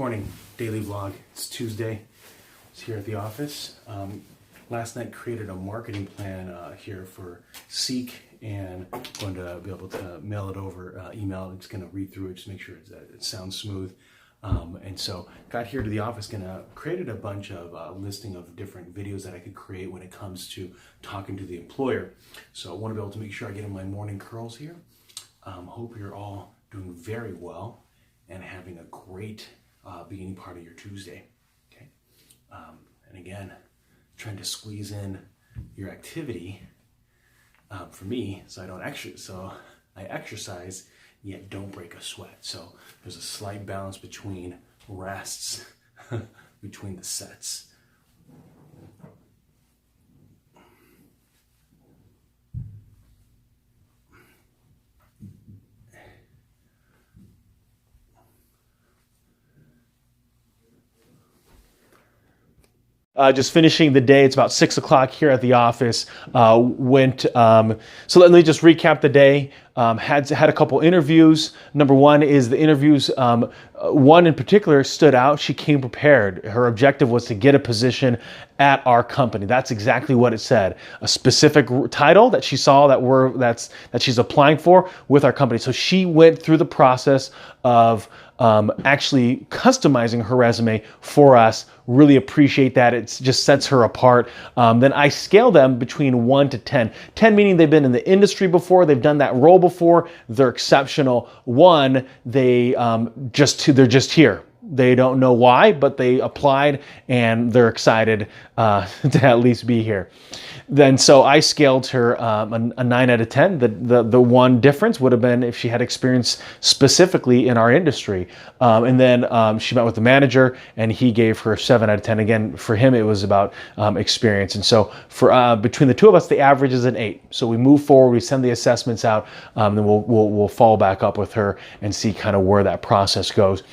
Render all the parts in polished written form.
Morning, daily vlog. It's Tuesday. It's here at the office. Last night created a marketing plan here for Seek, and going to be able to mail it over email. I'm just going to read through it, just make sure it sounds smooth. And so got here to the office, created a bunch of listing of different videos that I could create when it comes to talking to the employer. So I want to be able to make sure I get in my morning curls here. Hope you're all doing very well and having a great beginning part of your Tuesday. Okay. And again, trying to squeeze in your activity for me, so I exercise yet don't break a sweat. So there's a slight balance between rests between the sets. Just finishing the day. It's about 6 o'clock here at the office. So let me just recap the day. Had a couple interviews. Number one is the interviews. One in particular stood out. She came prepared. Her objective was to get a position at our company. That's exactly what it said. A specific title that she saw that she's applying for with our company. So she went through the process of actually customizing her resume for us. Really appreciate that. It just sets her apart. Then I scale them between 1 to 10. 10 meaning they've been in the industry before, they've done that role before, they're exceptional. 1, they're just here. They don't know why, but they applied and they're excited to at least be here. Then so I scaled her a 9 out of 10. The one difference would have been if she had experience specifically in our industry. And then she met with the manager and he gave her 7 out of 10. Again, for him, it was about experience. And so for between the two of us, the average is an 8. So we move forward, we send the assessments out, then we'll follow back up with her and see kind of where that process goes.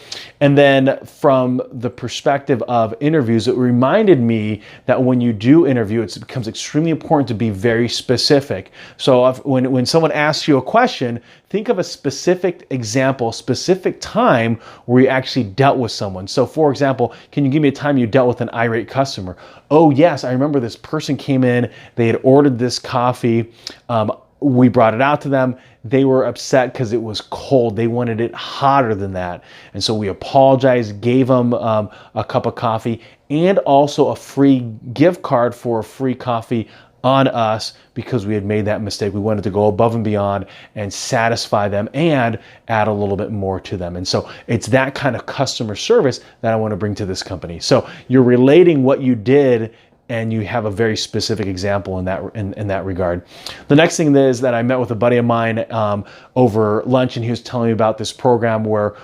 And then from the perspective of interviews, it reminded me that when you do interview, it becomes extremely important to be very specific. So when someone asks you a question, think of a specific example, specific time where you actually dealt with someone. So for example, can you give me a time you dealt with an irate customer? Oh yes, I remember this person came in, they had ordered this coffee. We brought it out to them. They were upset because it was cold. They wanted it hotter than that. And so we apologized, gave them a cup of coffee and also a free gift card for a free coffee on us because we had made that mistake. We wanted to go above and beyond and satisfy them and add a little bit more to them. And so it's that kind of customer service that I want to bring to this company. So you're relating what you did and you have a very specific example in that regard. The next thing is that I met with a buddy of mine over lunch, and he was telling me about this program where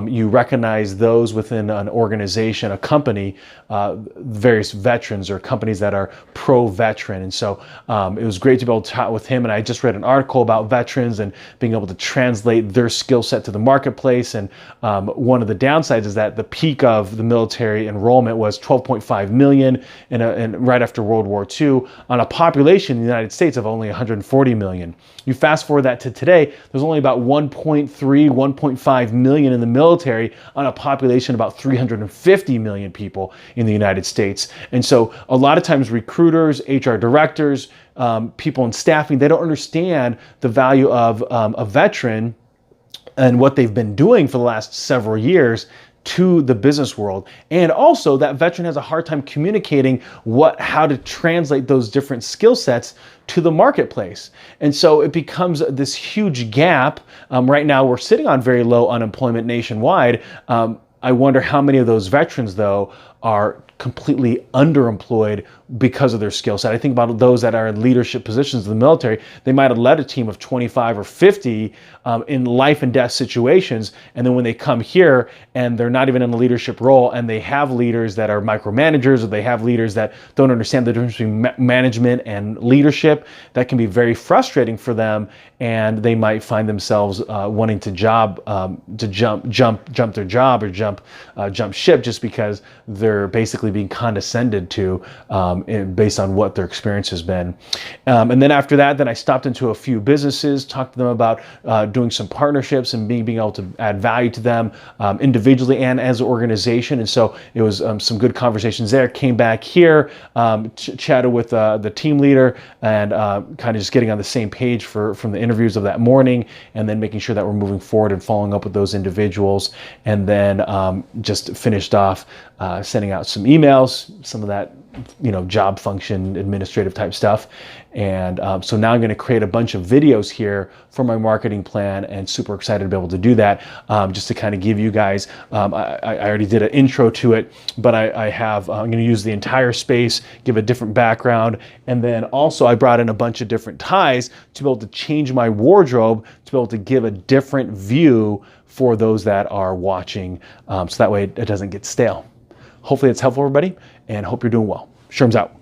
you recognize those within an organization, a company, various veterans or companies that are pro-veteran. And so it was great to be able to chat with him. And I just read an article about veterans and being able to translate their skill set to the marketplace. And one of the downsides is that the peak of the military enrollment was 12.5 million in right after World War II on a population in the United States of only 140 million. You fast forward that to today, there's only about 1.3, 1.5 million in the military on a population of about 350 million people in the United States. And so a lot of times recruiters, HR directors, people in staffing, they don't understand the value of a veteran and what they've been doing for the last several years to the business world. And also that veteran has a hard time communicating how to translate those different skill sets to the marketplace. And so it becomes this huge gap. Right now we're sitting on very low unemployment nationwide. I wonder how many of those veterans though are completely underemployed because of their skill set. I think about those that are in leadership positions in the military. They might have led a team of 25 or 50 in life and death situations. And then when they come here and they're not even in a leadership role and they have leaders that are micromanagers or they have leaders that don't understand the difference between management and leadership, that can be very frustrating for them. And they might find themselves wanting to jump their job or jump ship just because they're basically basically being condescended to based on what their experience has been. And then after that, then I stopped into a few businesses, talked to them about doing some partnerships and being able to add value to them individually and as an organization. And so it was some good conversations there. Came back here, chatted with the team leader, and kind of just getting on the same page from the interviews of that morning, and then making sure that we're moving forward and following up with those individuals. And then just finished off sending out some emails, some of that job function administrative type stuff. And so now I'm going to create a bunch of videos here for my marketing plan, and super excited to be able to do that. Just to kind of give you guys, I already did an intro to it, but I'm going to use the entire space, give a different background. And then also I brought in a bunch of different ties to be able to change my wardrobe, to be able to give a different view for those that are watching. So that way it doesn't get stale. Hopefully it's helpful, everybody, and hope you're doing well. Sherm's out.